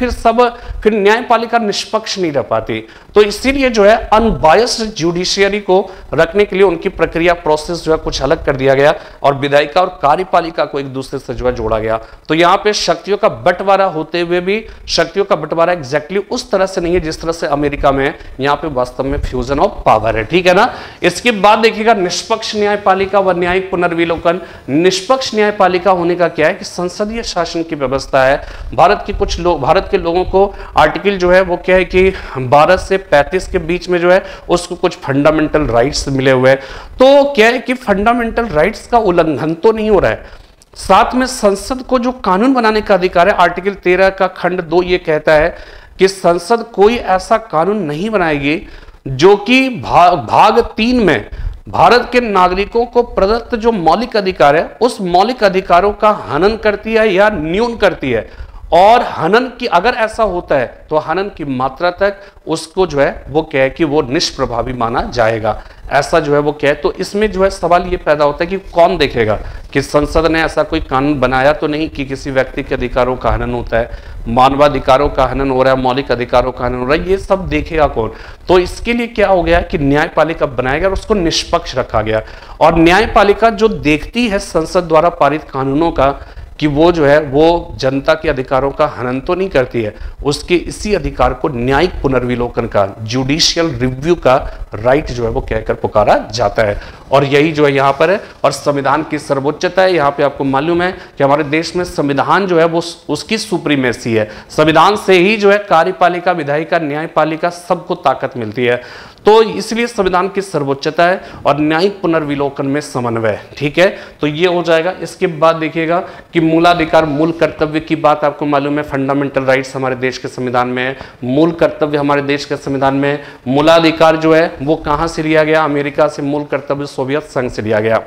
फिर न्यायपालिका निष्पक्ष नहीं रह पाती। तो इसीलिए जो है अनबायस्ड जुडिशियरी को रखने के लिए उनकी प्रक्रिया, प्रोसेस जो है कुछ अलग कर दिया गया, और विधायिका और कार्यपालिका को एक दूसरे से जो है जोड़ा गया। तो यहां पे शक्तियों का बंटवारा होते हुए भी शक्तियों का बंटवारा एग्जैक्टली उस तरह से नहीं है जिस तरह से अमेरिका में है। यहां पे वास्तव में फ्यूजन ऑफ पावर है। ठीक है ना। इसके बाद देखिएगा निष्पक्ष न्यायपालिका व न्यायिक पुनर्विलोकन। निष्पक्ष न्यायपालिका होने का क्या है कि संसदीय शासन की व्यवस्था है। भारत के लोगों को आर्टिकल जो है वो क्या है कि 12 से 35 के बीच में जो है उसको कुछ फंडामेंटल राइट्स मिले हुए हैं। तो क्या है कि फंडामेंटल राइट्स का उल्लंघन तो नहीं हो रहा है, साथ में संसद को जो कानून बनाने का अधिकार है, आर्टिकल 13 का खंड 2 ये कहता है कि संसद कोई ऐसा कानून नहीं बनाएगी जो कि भाग 3 में भारत के नागरिकों को प्रदत्त जो मौलिक अधिकार है उस मौलिक अधिकारों का हनन करती है या न्यून करती है। और हनन की, अगर ऐसा होता है तो हनन की मात्रा तक उसको जो है वो क्या है कि वो निष्प्रभावी माना जाएगा। ऐसा जो है वो क्या है। तो इसमें जो है सवाल ये पैदा होता है कि कौन देखेगा कि संसद ने ऐसा कोई कानून बनाया तो नहीं कि किसी व्यक्ति के अधिकारों का हनन होता है, मानवाधिकारों का हनन हो रहा है, मौलिक अधिकारों का हनन हो रहा है, ये सब देखेगा कौन। तो इसके लिए क्या हो गया कि न्यायपालिका बनाया गया और उसको निष्पक्ष रखा गया। और न्यायपालिका जो देखती है संसद द्वारा पारित कानूनों का कि वो जो है वो जनता के अधिकारों का हनन तो नहीं करती है, उसके इसी अधिकार को न्यायिक पुनर्विलोकन का, जुडिशियल रिव्यू का राइट जो है वो कहकर पुकारा जाता है। और यही जो है यहाँ पर है। और संविधान की सर्वोच्चता है। यहाँ पे आपको मालूम है कि हमारे देश में संविधान जो है वो उसकी सुप्रीमेसी है। संविधान से ही जो है कार्यपालिका, विधायिका, न्यायपालिका सबको ताकत मिलती है। तो इसलिए संविधान की सर्वोच्चता है और न्यायिक पुनर्विलोकन में समन्वय। ठीक है, तो ये हो जाएगा। इसके बाद देखिएगा कि मूलाधिकार, मूल कर्तव्य की बात आपको मालूम है। फंडामेंटल राइट्स हमारे देश के संविधान में है, मूल कर्तव्य हमारे देश के संविधान में है। मूलाधिकार जो है वो कहां से लिया गया? अमेरिका से। मूल कर्तव्य सोवियत संघ से लिया गया।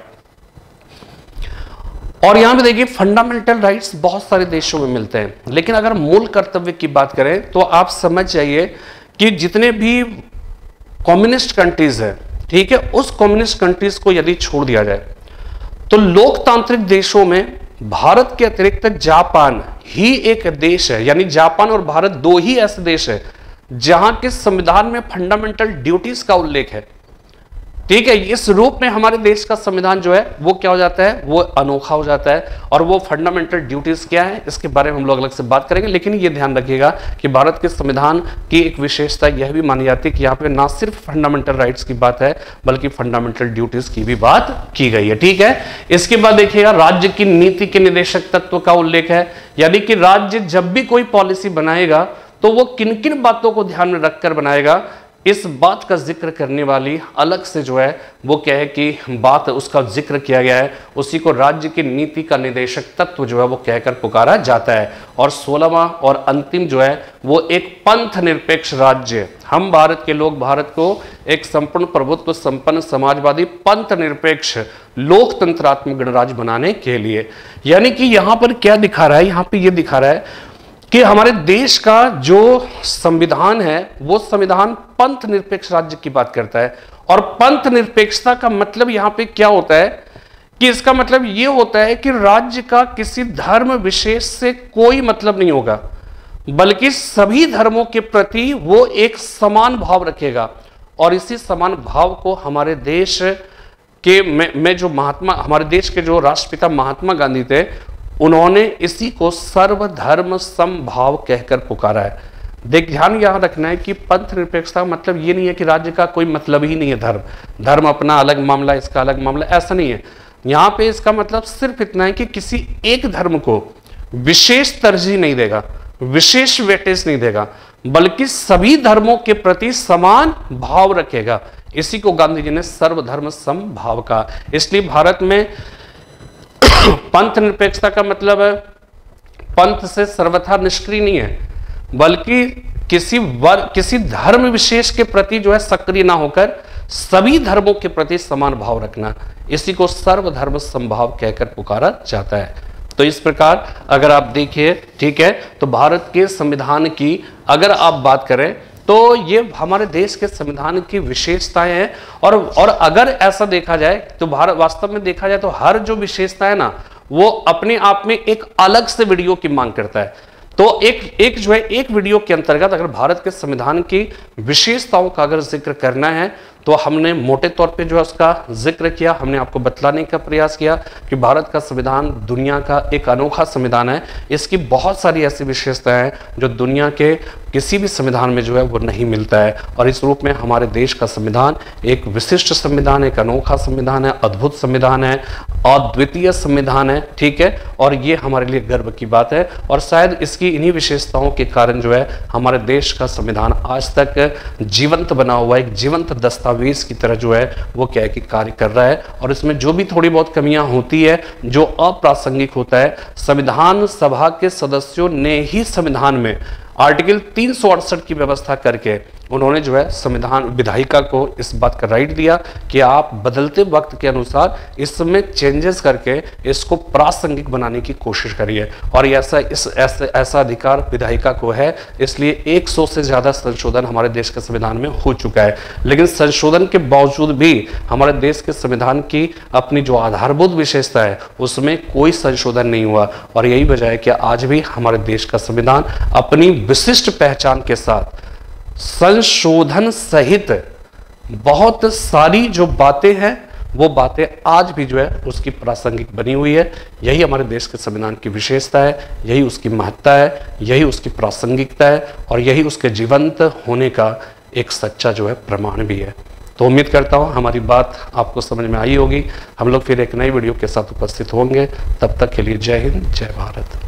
और यहां पे देखिए फंडामेंटल राइट्स बहुत सारे देशों में मिलते हैं, लेकिन अगर मूल कर्तव्य की बात करें तो आप समझ जाइए कि जितने भी कम्युनिस्ट कंट्रीज है, ठीक है, उस कम्युनिस्ट कंट्रीज को यदि छोड़ दिया जाए तो लोकतांत्रिक देशों में भारत के अतिरिक्त जापान ही एक देश है, यानी जापान और भारत दो ही ऐसे देश है जहां के संविधान में फंडामेंटल ड्यूटीज का उल्लेख है। ठीक है, इस रूप में हमारे देश का संविधान जो है वो क्या हो जाता है, वो अनोखा हो जाता है। और वो फंडामेंटल ड्यूटीज क्या है, इसके बारे में हम लोग अलग से बात करेंगे। लेकिन ये ध्यान रखिएगा कि भारत के संविधान की एक विशेषता यह भी मानी जाती है कि यहाँ पे ना सिर्फ फंडामेंटल राइट्स की बात है बल्कि फंडामेंटल ड्यूटीज की भी बात की गई है। ठीक है, इसके बाद देखिएगा राज्य की नीति के निदेशक तत्व का उल्लेख है, यानी कि राज्य जब भी कोई पॉलिसी बनाएगा तो वो किन किन बातों को ध्यान में रखकर बनाएगा, इस बात का जिक्र करने वाली अलग से जो है वो क्या है कि बात उसका जिक्र किया गया है। उसी को राज्य की नीति का निदेशक तत्व जो है वो कहकर पुकारा जाता है। और 16वां और अंतिम जो है वो एक पंथ निरपेक्ष राज्य, हम भारत के लोग भारत को एक संपूर्ण प्रभुत्व संपन्न समाजवादी पंथ निरपेक्ष लोकतंत्रात्मक गणराज्य बनाने के लिए, यानी कि यहां पर क्या दिखा रहा है, यहां पर यह दिखा रहा है कि हमारे देश का जो संविधान है वो संविधान पंथ निरपेक्ष राज्य की बात करता है। और पंथ निरपेक्षता का मतलब यहां पे क्या होता है कि इसका मतलब ये होता है कि राज्य का किसी धर्म विशेष से कोई मतलब नहीं होगा, बल्कि सभी धर्मों के प्रति वो एक समान भाव रखेगा। और इसी समान भाव को हमारे देश के में जो हमारे देश के जो राष्ट्रपिता महात्मा गांधी थे, उन्होंने इसी को सर्वधर्म समभाव कहकर पुकारा है। ध्यान यहां रखना है कि पंथ निरपेक्षता मतलब ये नहीं है कि राज्य का कोई मतलब ही नहीं है, धर्म अपना अलग मामला, इसका अलग मामला, ऐसा नहीं है। यहां पे इसका मतलब सिर्फ इतना है कि किसी एक धर्म को विशेष तरजीह नहीं देगा, विशेष वेटेज नहीं देगा, बल्कि सभी धर्मों के प्रति समान भाव रखेगा। इसी को गांधी जी ने सर्वधर्म समभाव कहा। इसलिए भारत में पंथ निरपेक्षता का मतलब है पंथ से सर्वथा निष्क्रिय नहीं है, बल्कि किसी धर्म विशेष के प्रति जो है सक्रिय ना होकर सभी धर्मों के प्रति समान भाव रखना, इसी को सर्वधर्म समभाव कहकर पुकारा जाता है। तो इस प्रकार अगर आप देखिए, ठीक है, तो भारत के संविधान की अगर आप बात करें तो ये हमारे देश के संविधान की विशेषताएं हैं। और अगर ऐसा देखा जाए तो भारत वास्तव में देखा जाए तो हर जो विशेषता है ना वो अपने आप में एक अलग से वीडियो की मांग करता है। तो एक वीडियो के अंतर्गत अगर भारत के संविधान की विशेषताओं का अगर जिक्र करना है तो हमने मोटे तौर पे जो है उसका जिक्र किया, हमने आपको बतलाने का प्रयास किया कि भारत का संविधान दुनिया का एक अनोखा संविधान है। इसकी बहुत सारी ऐसी विशेषताएं हैं जो दुनिया के किसी भी संविधान में जो है वो नहीं मिलता है। और इस रूप में हमारे देश का संविधान एक विशिष्ट संविधान, एक अनोखा संविधान है, अद्भुत संविधान है, अद्वितीय संविधान है। ठीक है, और ये हमारे लिए गर्व की बात है। और शायद इसकी इन्हीं विशेषताओं के कारण जो है हमारे देश का संविधान आज तक जीवंत बना हुआ है, एक जीवंत दस्तावेज की तरह जो है वो क्या है कि कार्य कर रहा है। और इसमें जो भी थोड़ी बहुत कमियां होती है, जो अप्रासंगिक होता है, संविधान सभा के सदस्यों ने ही संविधान में आर्टिकल 368 की व्यवस्था करके उन्होंने जो है संविधान विधायिका को इस बात का राइट दिया कि आप बदलते वक्त के अनुसार इसमें चेंजेस करके इसको प्रासंगिक बनाने की कोशिश करिए। और ऐसा अधिकार विधायिका को है, इसलिए 100 से ज्यादा संशोधन हमारे देश के संविधान में हो चुका है। लेकिन संशोधन के बावजूद भी हमारे देश के संविधान की अपनी जो आधारभूत विशेषता है उसमें कोई संशोधन नहीं हुआ। और यही वजह है कि आज भी हमारे देश का संविधान अपनी विशिष्ट पहचान के साथ संशोधन सहित बहुत सारी जो बातें हैं वो बातें आज भी जो है उसकी प्रासंगिक बनी हुई है। यही हमारे देश के संविधान की विशेषता है, यही उसकी महत्ता है, यही उसकी प्रासंगिकता है और यही उसके जीवंत होने का एक सच्चा जो है प्रमाण भी है। तो उम्मीद करता हूँ हमारी बात आपको समझ में आई होगी। हम लोग फिर एक नई वीडियो के साथ उपस्थित होंगे। तब तक के लिए जय हिंद, जय भारत।